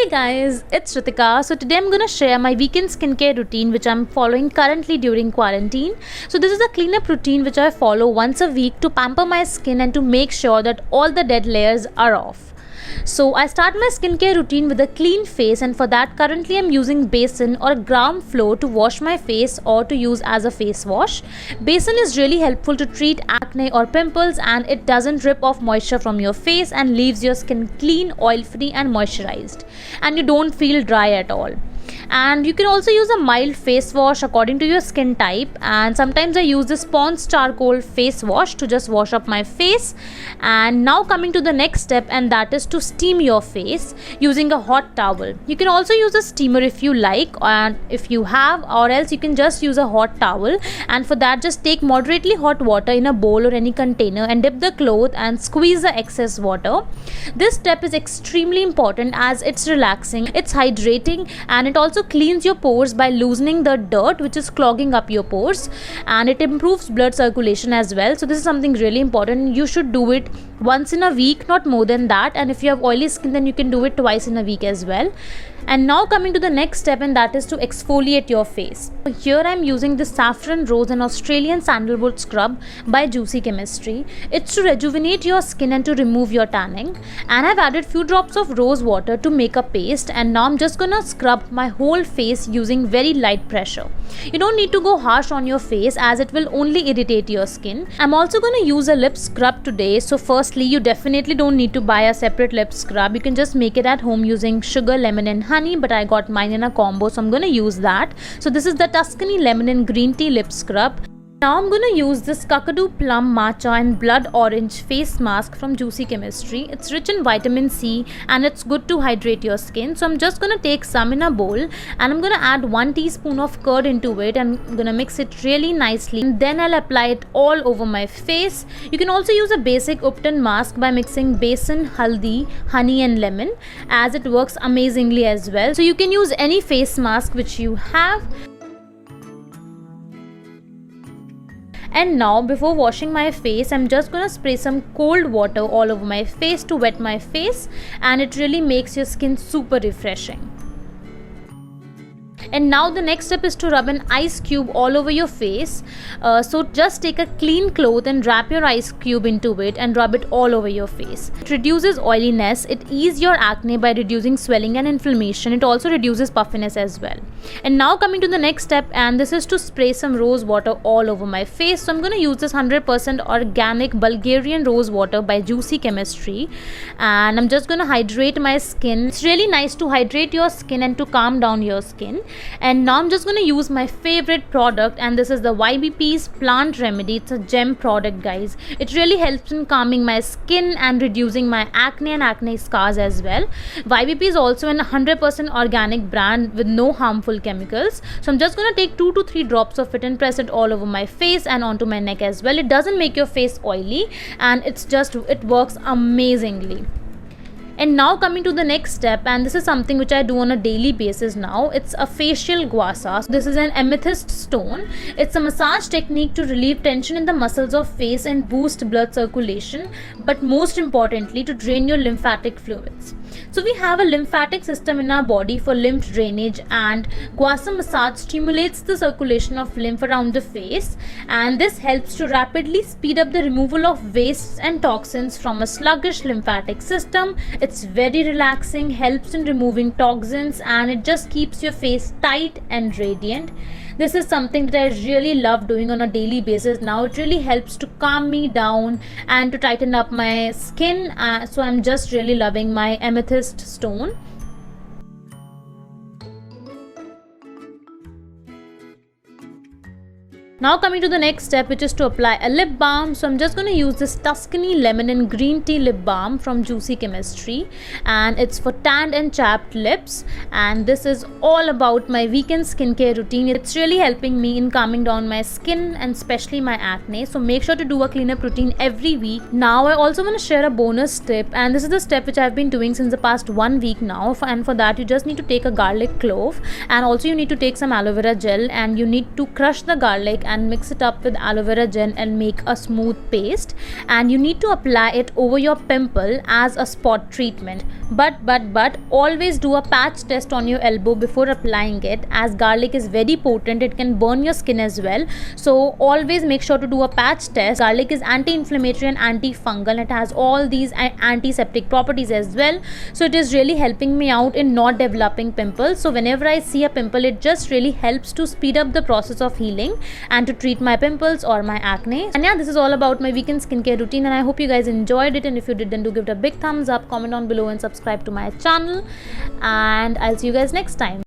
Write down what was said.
Guys, it's Ritika. So today I'm gonna share my weekend skincare routine which I'm following currently during quarantine. So this is a cleanup routine which I follow once a week to pamper my skin and to make sure that all the dead layers are off. So I start my skincare routine with a clean face, and for that currently I'm using Basin or Gram Flow to wash my face or to use as a face wash. Basin is really helpful to treat acne or pimples, and it doesn't rip off moisture from your face and leaves your skin clean, oil free and moisturized, and you don't feel dry at all. And you can also use a mild face wash according to your skin type, and sometimes I use this Pond's charcoal face wash to just wash up my face. And now coming to the next step, and that is to steam your face using a hot towel. You can also use a steamer if you like, and if you have, or else you can just use a hot towel. And for that, just take moderately hot water in a bowl or any container and dip the cloth and squeeze the excess water. This step is extremely important as it's relaxing, it's hydrating, and it also cleans your pores by loosening the dirt which is clogging up your pores, and it improves blood circulation as well. So this is something really important. You should do it once in a week, not more than that, and if you have oily skin then you can do it twice in a week as well. And now coming to the next step, and that is to exfoliate your face. Here I am using the Saffron Rose and Australian Sandalwood Scrub by Juicy Chemistry. It's to rejuvenate your skin and to remove your tanning. And I've added few drops of rose water to make a paste, and now I'm just gonna scrub my whole face using very light pressure. You don't need to go harsh on your face as it will only irritate your skin. I'm also gonna use a lip scrub today. So firstly, you definitely don't need to buy a separate lip scrub. You can just make it at home using sugar, lemon and honey, but I got mine in a combo, so I'm gonna use that. So this is the Tuscany Lemon and Green Tea Lip Scrub. Now I'm going to use this Kakadu Plum Matcha and Blood Orange face mask from Juicy Chemistry. It's rich in vitamin C and it's good to hydrate your skin. So I'm just going to take some in a bowl, and I'm going to add 1 teaspoon of curd into it, and I'm going to mix it really nicely, and then I'll apply it all over my face. You can also use a basic Upton mask by mixing Basin, haldi, honey and lemon, as it works amazingly as well. So you can use any face mask which you have. And now before washing my face, I'm just gonna spray some cold water all over my face to wet my face, and it really makes your skin super refreshing. And now the next step is to rub an ice cube all over your face. So just take a clean cloth and wrap your ice cube into it and rub it all over your face. It reduces oiliness, it eases your acne by reducing swelling and inflammation. It also reduces puffiness as well. And now coming to the next step, and this is to spray some rose water all over my face. So I'm going to use this 100% organic Bulgarian rose water by Juicy Chemistry, and I'm just going to hydrate my skin. It's really nice to hydrate your skin and to calm down your skin. And now I'm just going to use my favorite product, and this is the YBP's Plant Remedy. It's a gem product, guys. It really helps in calming my skin and reducing my acne and acne scars as well. YBP is also an 100% organic brand with no harmful chemicals. So I'm just going to take 2 to 3 drops of it and press it all over my face and onto my neck as well. It doesn't make your face oily, and it works amazingly. And now coming to the next step, and this is something which I do on a daily basis now. It's a facial guasa. So this is an amethyst stone. It's a massage technique to relieve tension in the muscles of face and boost blood circulation, but most importantly to drain your lymphatic fluids. So we have a lymphatic system in our body for lymph drainage, and guasa massage stimulates the circulation of lymph around the face, and this helps to rapidly speed up the removal of wastes and toxins from a sluggish lymphatic system. It's very relaxing, helps in removing toxins, and it just keeps your face tight and radiant. This is something that I really love doing on a daily basis now. It really helps to calm me down and to tighten up my skin. So I'm just really loving my amethyst stone. Now coming to the next step, which is to apply a lip balm. So I'm just going to use this Tuscany Lemon and Green Tea Lip Balm from Juicy Chemistry, and it's for tanned and chapped lips. And this is all about my weekend skincare routine. It's really helping me in calming down my skin and especially my acne. So make sure to do a cleanup routine every week. Now I also want to share a bonus tip, and this is the step which I've been doing since the past 1 week now. And for that, you just need to take a garlic clove, and also you need to take some aloe vera gel, and you need to crush the garlic and mix it up with aloe vera gel and make a smooth paste, and you need to apply it over your pimple as a spot treatment. But always do a patch test on your elbow before applying it, as garlic is very potent. It can burn your skin as well, so always make sure to do a patch test. Garlic is anti-inflammatory and antifungal. It has all these antiseptic properties as well, so it is really helping me out in not developing pimples. So whenever I see a pimple, it just really helps to speed up the process of healing and to treat my pimples or my acne. And yeah, this is all about my weekend skincare routine, and I hope you guys enjoyed it. And if you did, then do give it a big thumbs up, comment down below and subscribe to my channel, and I'll see you guys next time.